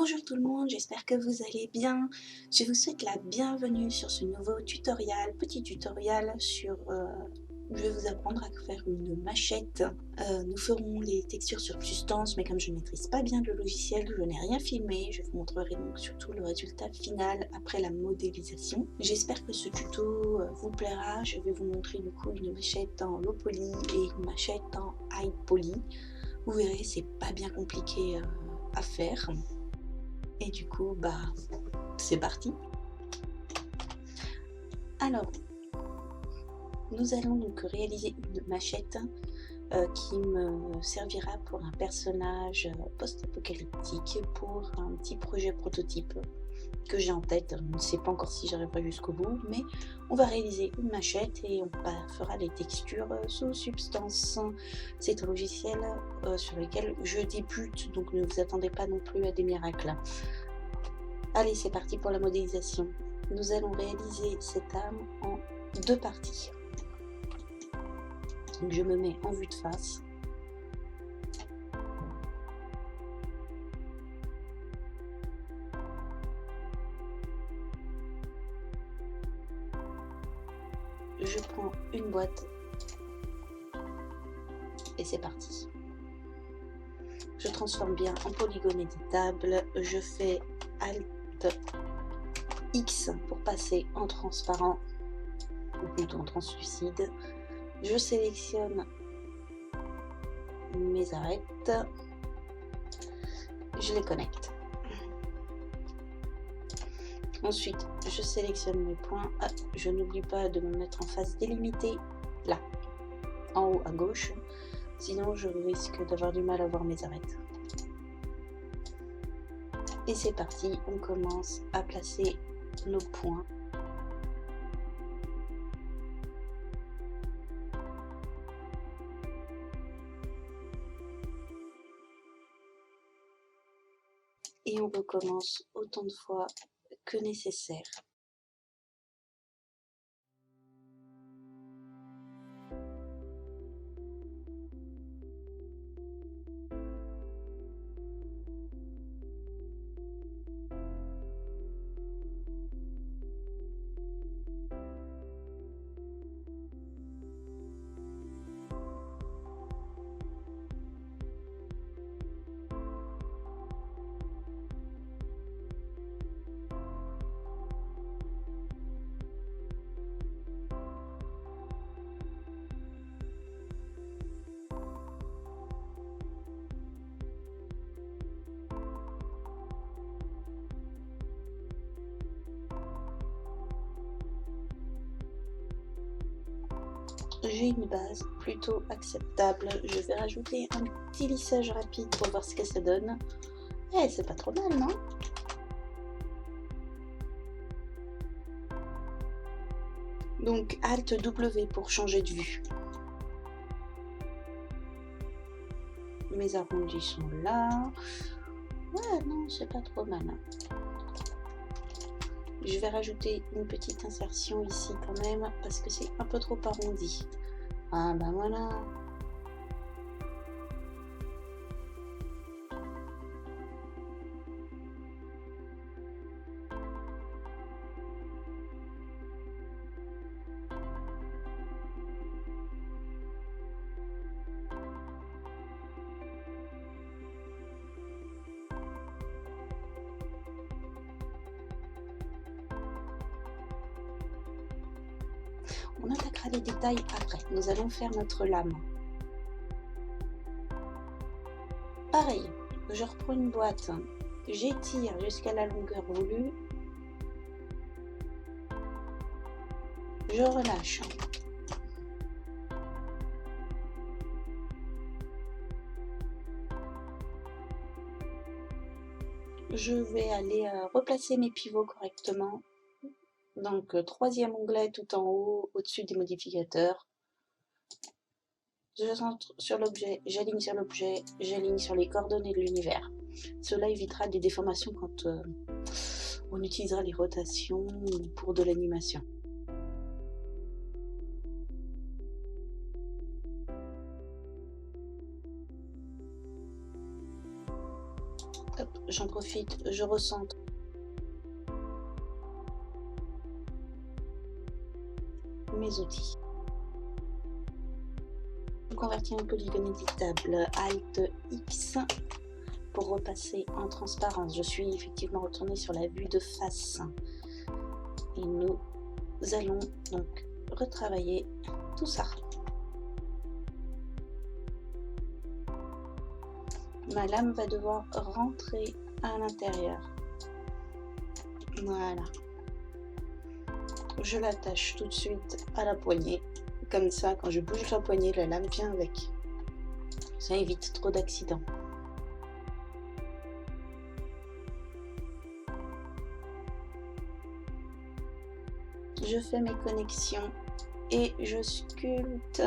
Bonjour tout le monde, j'espère que vous allez bien. Je vous souhaite la bienvenue sur ce nouveau tutoriel, petit tutoriel sur... je vais vous apprendre à faire une machette. Nous ferons les textures sur Substance, mais comme je ne maîtrise pas bien le logiciel, je n'ai rien filmé. Je vous montrerai donc surtout le résultat final après la modélisation. J'espère que ce tuto vous plaira. Je vais vous montrer du coup une machette en low poly et une machette en high poly. Vous verrez, c'est pas bien compliqué à faire. Et du coup, c'est parti. Alors, nous allons donc réaliser une machette qui me servira pour un personnage post-apocalyptique, pour un petit projet prototype que j'ai en tête. Je ne sais pas encore si j'arriverai jusqu'au bout, mais on va réaliser une machette et on fera les textures sous Substance. C'est un logiciel sur lequel je débute, donc ne vous attendez pas non plus à des miracles. Allez, c'est parti pour la modélisation. Nous allons réaliser cette âme en deux parties. Donc je me mets en vue de face. Je prends une boîte et c'est parti. Je transforme bien en polygone éditable. Je fais Alt X pour passer en transparent, ou plutôt en translucide. Je sélectionne mes arêtes. Je les connecte. Ensuite, je sélectionne mes points. Ah, je n'oublie pas de me mettre en face délimitée, là, en haut à gauche. Sinon, je risque d'avoir du mal à voir mes arêtes. Et c'est parti, on commence à placer nos points. Et on recommence autant de fois que nécessaire. J'ai une base plutôt acceptable. Je vais rajouter un petit lissage rapide pour voir ce que ça donne. Eh, c'est pas trop mal, non? Donc Alt W pour changer de vue. Mes arrondis sont là. Ouais, non, c'est pas trop mal. Je vais rajouter une petite insertion ici quand même parce que c'est un peu trop arrondi. Ah ben voilà. On attaquera les détails après. Nous allons faire notre lame. Pareil, je reprends une boîte, j'étire jusqu'à la longueur voulue, je relâche. Je vais aller replacer mes pivots correctement. Donc, troisième onglet tout en haut, au-dessus des modificateurs. Je centre sur l'objet, j'aligne sur l'objet, j'aligne sur les coordonnées de l'univers. Cela évitera des déformations quand on utilisera les rotations pour de l'animation. j'en profite, je recentre mes outils. Je convertis un polygone éditable, Alt X, pour repasser en transparence. Je suis effectivement retournée sur la vue de face. Et nous allons donc retravailler tout ça. Ma lame va devoir rentrer à l'intérieur. Voilà. Je l'attache tout de suite à la poignée. Comme ça, quand je bouge la poignée, la lame vient avec. Ça évite trop d'accidents. Je fais mes connexions et je sculpte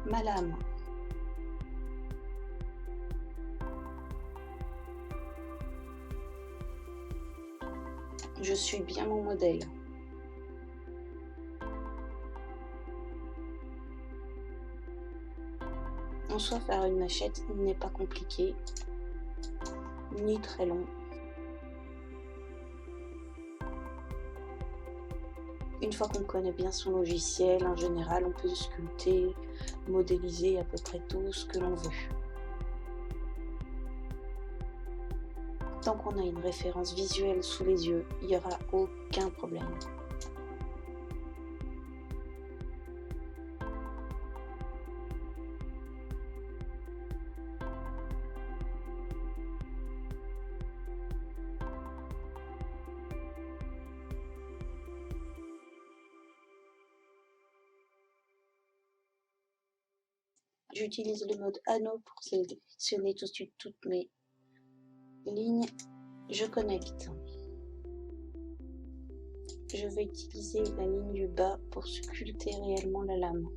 ma lame. Je suis bien mon modèle. En soi, faire une machette n'est pas compliqué, ni très long. Une fois qu'on connaît bien son logiciel, en général, on peut sculpter, modéliser à peu près tout ce que l'on veut. Tant qu'on a une référence visuelle sous les yeux, il n'y aura aucun problème. J'utilise le mode anneau pour sélectionner tout de suite toutes mes lignes. Je connecte. Je vais utiliser la ligne du bas pour sculpter réellement la lame.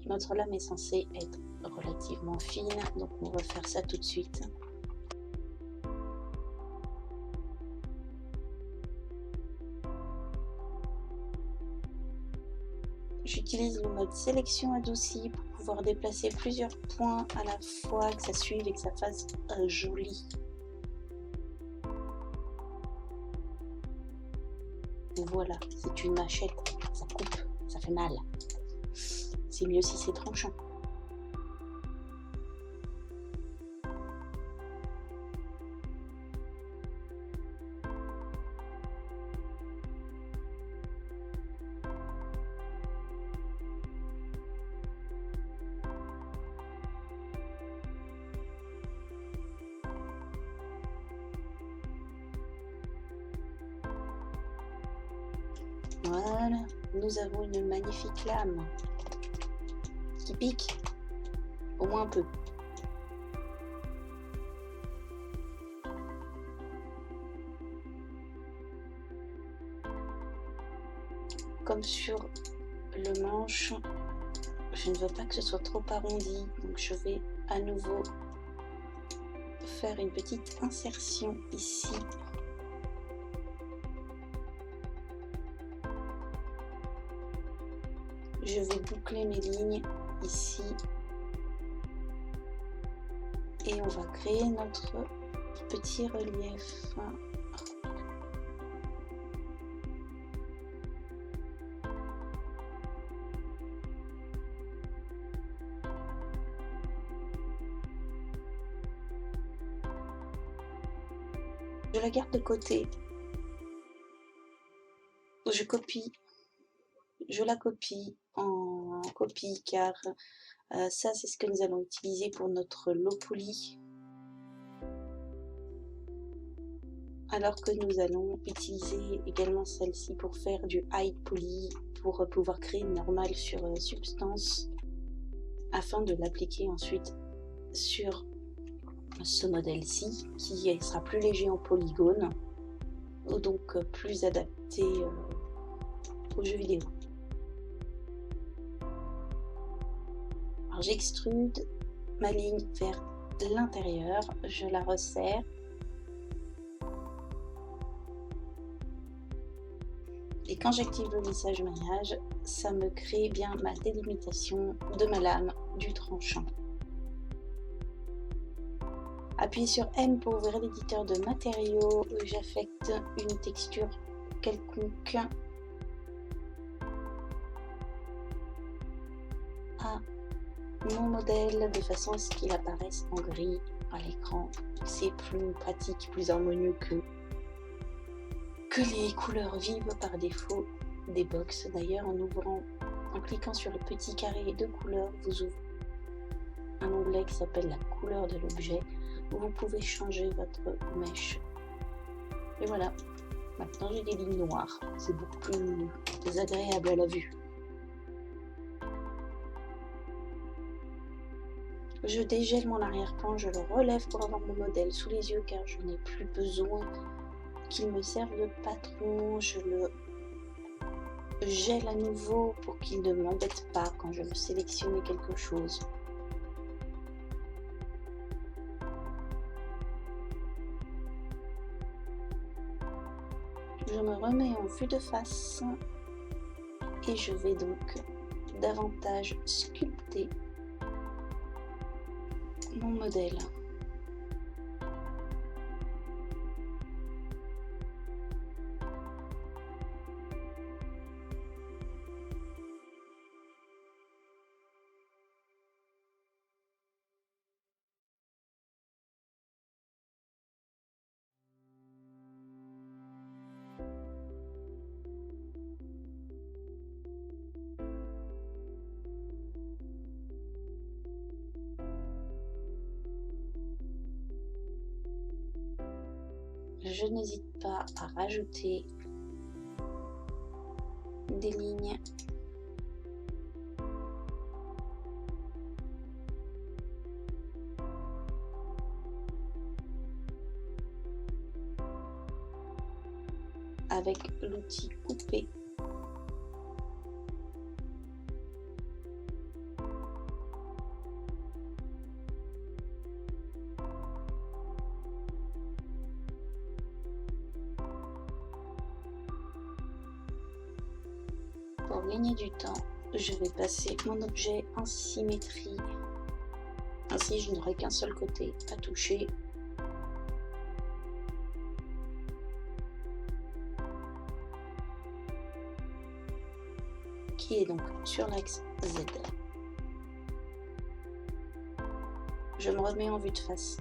Notre lame est censée être relativement fine, donc on va faire ça tout de suite. J'utilise le mode sélection adoucie pour pouvoir déplacer plusieurs points à la fois, que ça suive et que ça fasse joli. Voilà, c'est une machette, ça coupe, ça fait mal. C'est mieux si c'est tranchant. Voilà, nous avons une magnifique lame qui pique, au moins un peu. Comme sur le manche, je ne veux pas que ce soit trop arrondi, donc je vais à nouveau faire une petite insertion ici. Je vais boucler mes lignes ici et on va créer notre petit relief. Je la garde de côté. Je la copie en copie car ça c'est ce que nous allons utiliser pour notre low poly. Alors que nous allons utiliser également celle-ci pour faire du high poly, pour pouvoir créer une normale sur substance afin de l'appliquer ensuite sur ce modèle-ci qui sera plus léger en polygone, donc plus adapté aux jeux vidéo. Alors j'extrude ma ligne vers l'intérieur, je la resserre et quand j'active le lissage maillage, ça me crée bien ma délimitation de ma lame du tranchant. Appuyez sur M pour ouvrir l'éditeur de matériaux. J'affecte une texture quelconque à mon modèle de façon à ce qu'il apparaisse en gris à l'écran. C'est plus pratique, plus harmonieux que les couleurs vives par défaut des box. D'ailleurs, en cliquant sur le petit carré de couleur, vous ouvrez un onglet qui s'appelle la couleur de l'objet, où vous pouvez changer votre mèche. Et voilà, maintenant j'ai des lignes noires, c'est beaucoup plus agréable à la vue. Je dégèle mon arrière-plan, je le relève pour avoir mon modèle sous les yeux car je n'ai plus besoin qu'il me serve de patron. Je le gèle à nouveau pour qu'il ne m'embête pas quand je veux sélectionner quelque chose. Je me remets en vue de face et je vais donc davantage sculpter mon modèle. Je n'hésite pas à rajouter des lignes avec l'outil couper. Pour gagner du temps, je vais passer mon objet en symétrie. Ainsi, je n'aurai qu'un seul côté à toucher. Qui est donc sur l'axe Z. Je me remets en vue de face.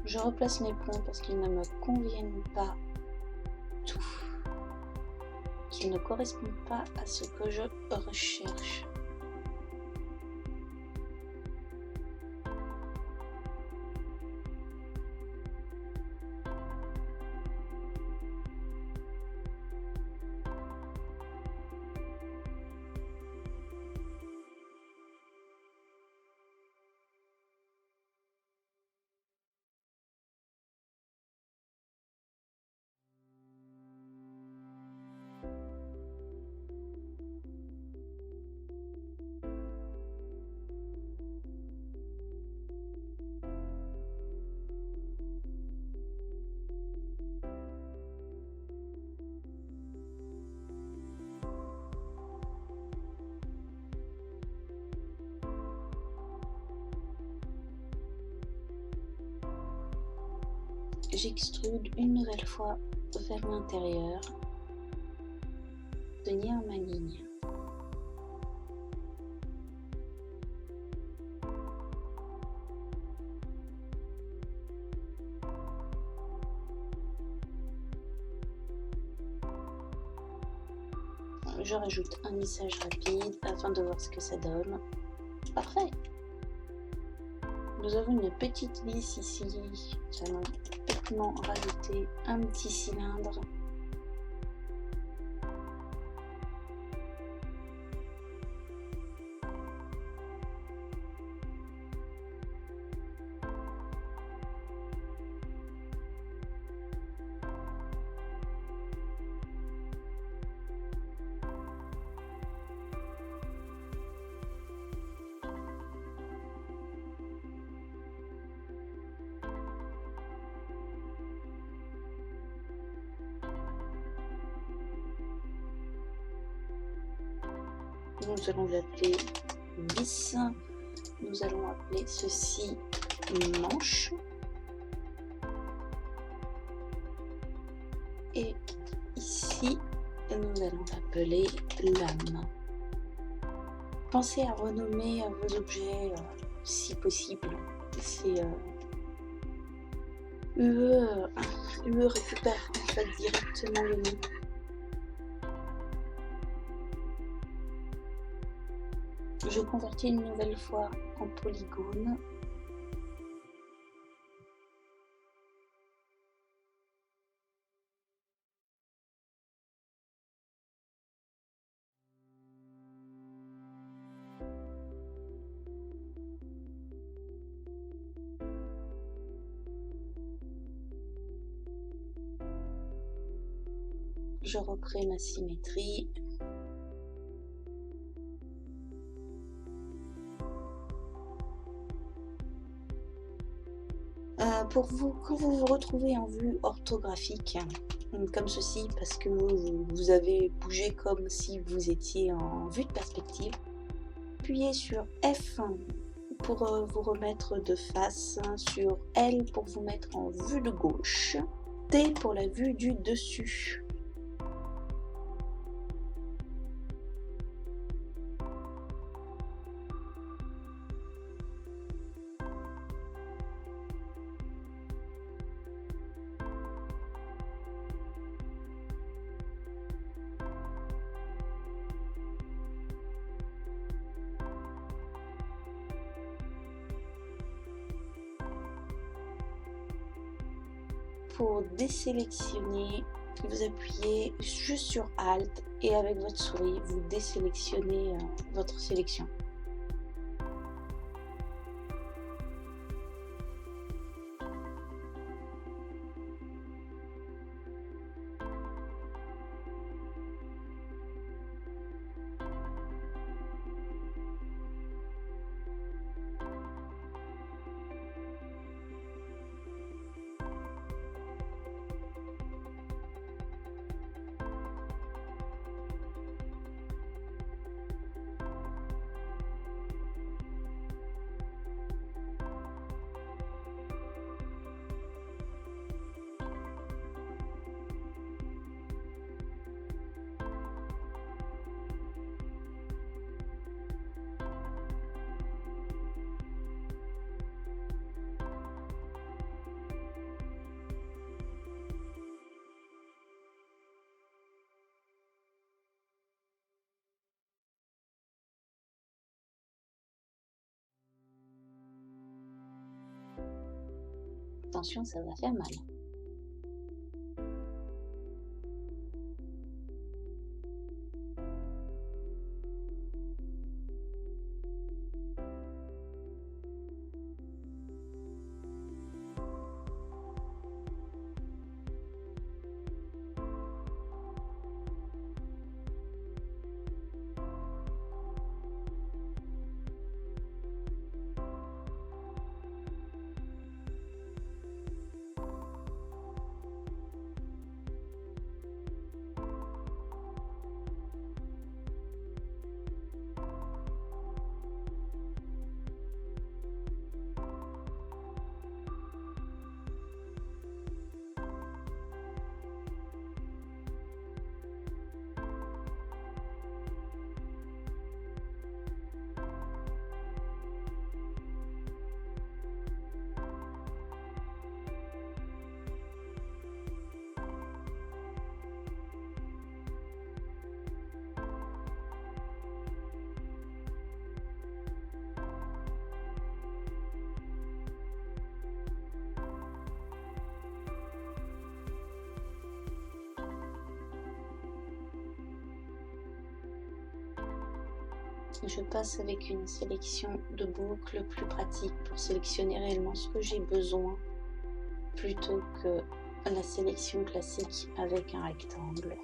Je replace mes points parce qu'ils ne me conviennent pas tout, qu'ils ne correspondent pas à ce que je recherche. J'extrude une nouvelle fois vers l'intérieur, tenir ma ligne. Je rajoute un lissage rapide afin de voir ce que ça donne. Parfait! Nous avons une petite vis ici, ça simplement rajouter un petit cylindre. Nous allons l'appeler vis. Nous allons appeler ceci manche. Et ici, nous allons l'appeler lame. Pensez à renommer vos objets si possible. C'est UE récupère en fait directement le nom. Je convertis une nouvelle fois en polygone. Je recrée ma symétrie. Pour vous, quand vous vous retrouvez en vue orthographique, comme ceci, parce que vous avez bougé comme si vous étiez en vue de perspective, appuyez sur F pour vous remettre de face, sur L pour vous mettre en vue de gauche, T pour la vue du dessus. Pour désélectionner, vous appuyez juste sur Alt et avec votre souris, vous désélectionnez votre sélection. Attention, ça va faire mal. je passe avec une sélection de boucles plus pratique pour sélectionner réellement ce que j'ai besoin plutôt que la sélection classique avec un rectangle.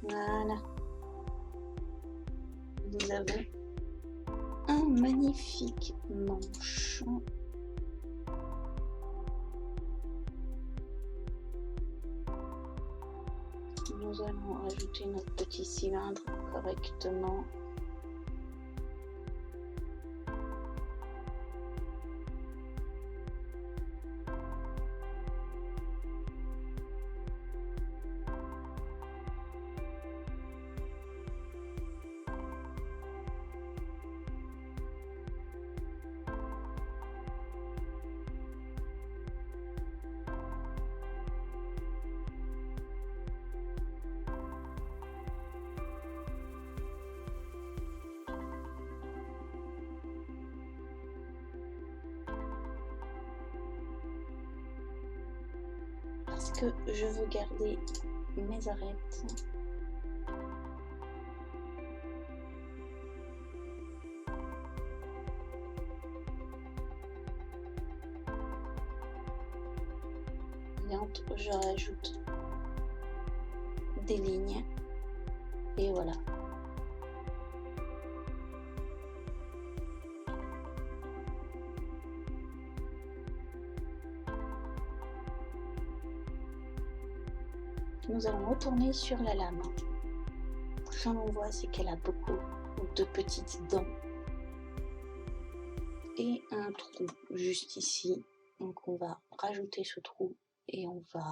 Voilà, nous avons un magnifique manche. Nous allons ajouter notre petit cylindre correctement. Parce que je veux garder mes arêtes. Je rajoute des lignes et voilà. Nous allons retourner sur la lame. Ce que l'on voit, c'est qu'elle a beaucoup de petites dents et un trou juste ici. Donc on va rajouter ce trou et on va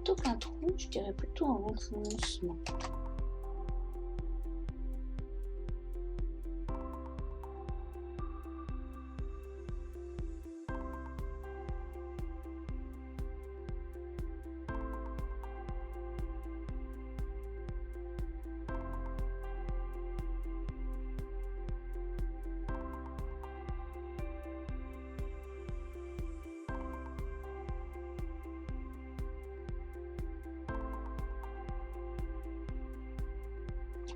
plutôt qu'un trou, je dirais plutôt un renfoncement.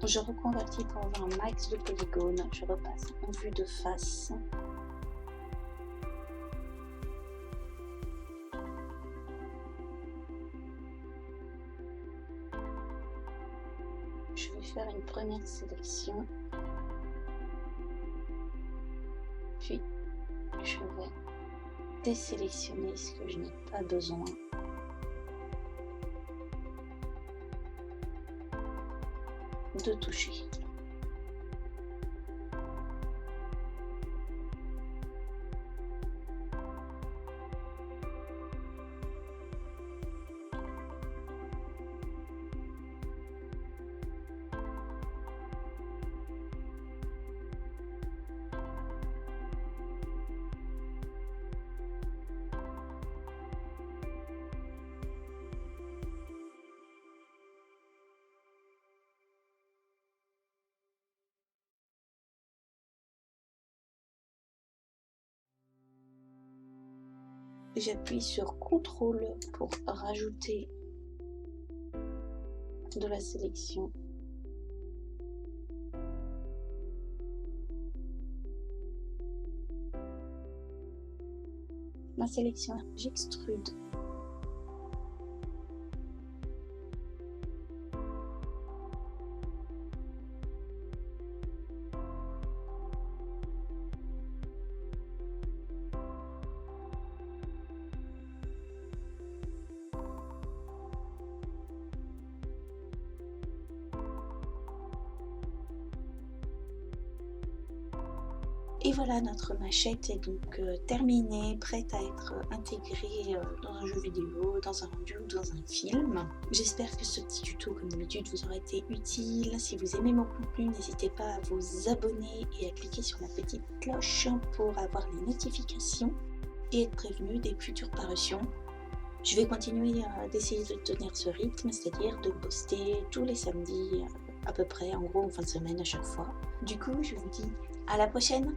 Je reconvertis pour avoir un max de polygones. Je repasse en vue de face. Je vais faire une première sélection. Puis, je vais désélectionner ce que je n'ai pas besoin. De toucher. j'appuie sur CTRL pour rajouter de la sélection. Ma sélection, j'extrude. Et voilà, notre machette est donc terminée, prête à être intégrée dans un jeu vidéo, dans un rendu ou dans un film. J'espère que ce petit tuto, comme d'habitude, vous aura été utile. Si vous aimez mon contenu, n'hésitez pas à vous abonner et à cliquer sur la petite cloche pour avoir les notifications et être prévenu des futures parutions. Je vais continuer d'essayer de tenir ce rythme, c'est-à-dire de poster tous les samedis à peu près, en gros en fin de semaine à chaque fois. Du coup, je vous dis à la prochaine!